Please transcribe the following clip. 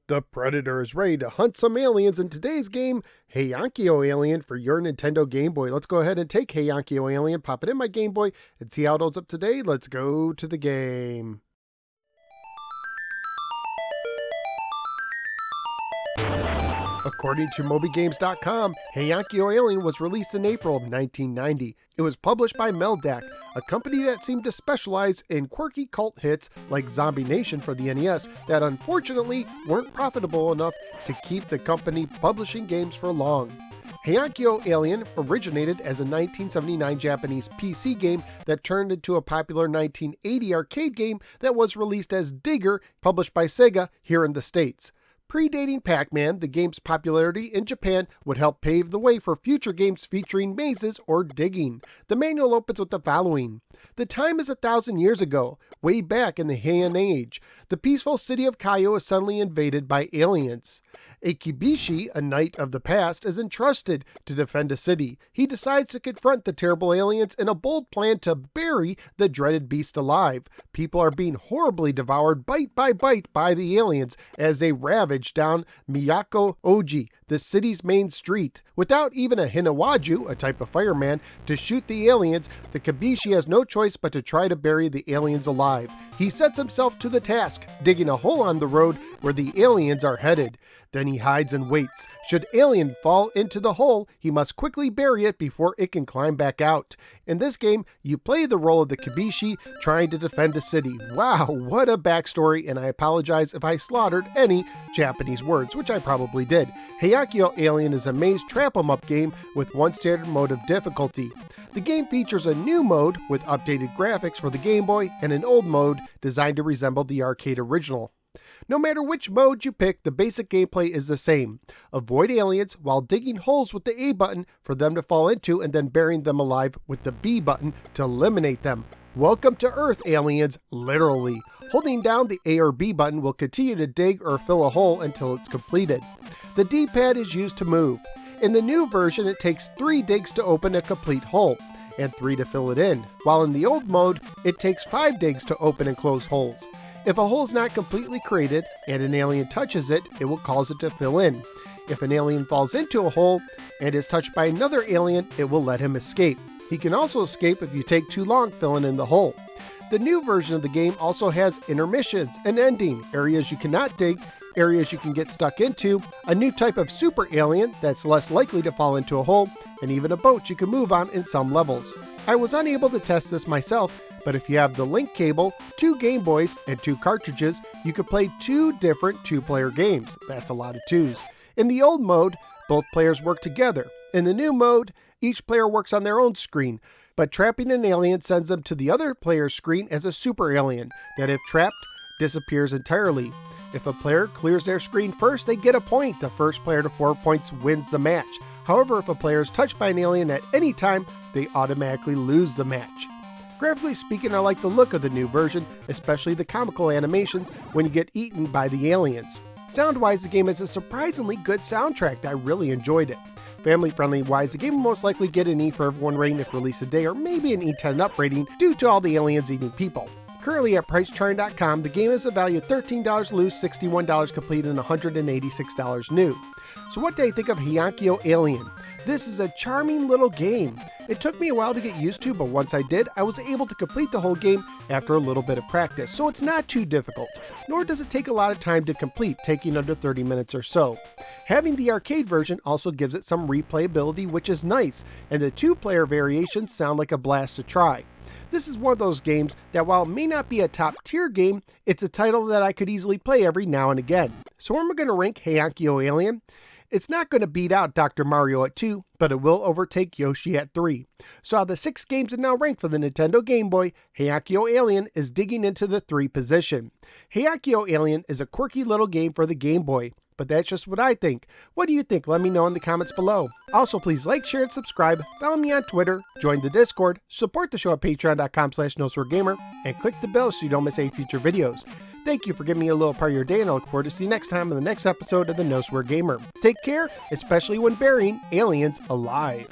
The Predator is ready to hunt some aliens in today's game, Heiankyo Alien for your Nintendo Game Boy. Let's go ahead and take Heiankyo Alien, pop it in my Game Boy, and see how it holds up today. Let's go to the game. According to MobyGames.com, Heiankyo Alien was released in April of 1990. It was published by Meldac, a company that seemed to specialize in quirky cult hits like Zombie Nation for the NES that unfortunately weren't profitable enough to keep the company publishing games for long. Heiankyo Alien originated as a 1979 Japanese PC game that turned into a popular 1980 arcade game that was released as Digger, published by Sega here in the States. Predating Pac-Man, the game's popularity in Japan would help pave the way for future games featuring mazes or digging. The manual opens with the following. The time is 1,000 years ago, way back in the Heian Age. The peaceful city of Kaio is suddenly invaded by aliens. A Kibishi, a knight of the past, is entrusted to defend a city. He decides to confront the terrible aliens in a bold plan to bury the dreaded beast alive. People are being horribly devoured bite by bite by the aliens as they ravage down Miyako Oji, the city's main street. Without even a Hinawaju, a type of fireman, to shoot the aliens, the Kibishi has no choice but to try to bury the aliens alive. He sets himself to the task, digging a hole on the road where the aliens are headed. Then he hides and waits. Should alien fall into the hole, he must quickly bury it before it can climb back out. In this game, you play the role of the Kibishi trying to defend a city. Wow, what a backstory, and I apologize if I slaughtered any Japanese words, which I probably did. Heiankyo Alien is a maze trap-em-up game with one standard mode of difficulty. The game features a new mode with updated graphics for the Game Boy and an old mode designed to resemble the arcade original. No matter which mode you pick, the basic gameplay is the same. Avoid aliens while digging holes with the A button for them to fall into and then burying them alive with the B button to eliminate them. Welcome to Earth, aliens, literally. Holding down the A or B button will continue to dig or fill a hole until it's completed. The D-pad is used to move. In the new version, it takes 3 digs to open a complete hole, and 3 to fill it in, while in the old mode, it takes 5 digs to open and close holes. If a hole is not completely created and an alien touches it, it will cause it to fill in. If an alien falls into a hole and is touched by another alien, it will let him escape. He can also escape if you take too long filling in the hole. The new version of the game also has intermissions and ending, areas you cannot dig, areas you can get stuck into, a new type of super alien that's less likely to fall into a hole, and even a boat you can move on in some levels. I was unable to test this myself, but if you have the link cable, 2 Game Boys, and 2 cartridges, you can play 2 different 2-player games. That's a lot of 2s. In the old mode, both players work together. In the new mode, each player works on their own screen, but trapping an alien sends them to the other player's screen as a super alien that, if trapped, disappears entirely. If a player clears their screen first, they get a point. The first player to 4 points wins the match. However, if a player is touched by an alien at any time, they automatically lose the match. Graphically speaking, I like the look of the new version, especially the comical animations when you get eaten by the aliens. Sound-wise, the game has a surprisingly good soundtrack. I really enjoyed it. Family-friendly wise, the game will most likely get an E for everyone rating if released today, or maybe an E10 up rating due to all the aliens eating people. Currently at PriceCharting.com, the game is a value of $13 loose, $61 complete, and $186 new. So what do I think of Heiankyo Alien? This is a charming little game. It took me a while to get used to, but once I did, I was able to complete the whole game after a little bit of practice, so it's not too difficult, nor does it take a lot of time to complete, taking under 30 minutes or so. Having the arcade version also gives it some replayability, which is nice, and the 2-player variations sound like a blast to try. This is one of those games that, while it may not be a top-tier game, it's a title that I could easily play every now and again. So where am I going to rank Heiankyo Alien? It's not going to beat out Dr. Mario at 2, but it will overtake Yoshi at 3. So out of the 6 games that now ranked for the Nintendo Game Boy, Heiankyo Alien is digging into the 3 position. Heiankyo Alien is a quirky little game for the Game Boy, but that's just what I think. What do you think? Let me know in the comments below. Also, please like, share, and subscribe. Follow me on Twitter, join the Discord, support the show at patreon.com/NoSwearGamer, and click the bell so you don't miss any future videos. Thank you for giving me a little part of your day, and I look forward to see you next time in the next episode of the No Swear Gamer. Take care, especially when burying aliens alive.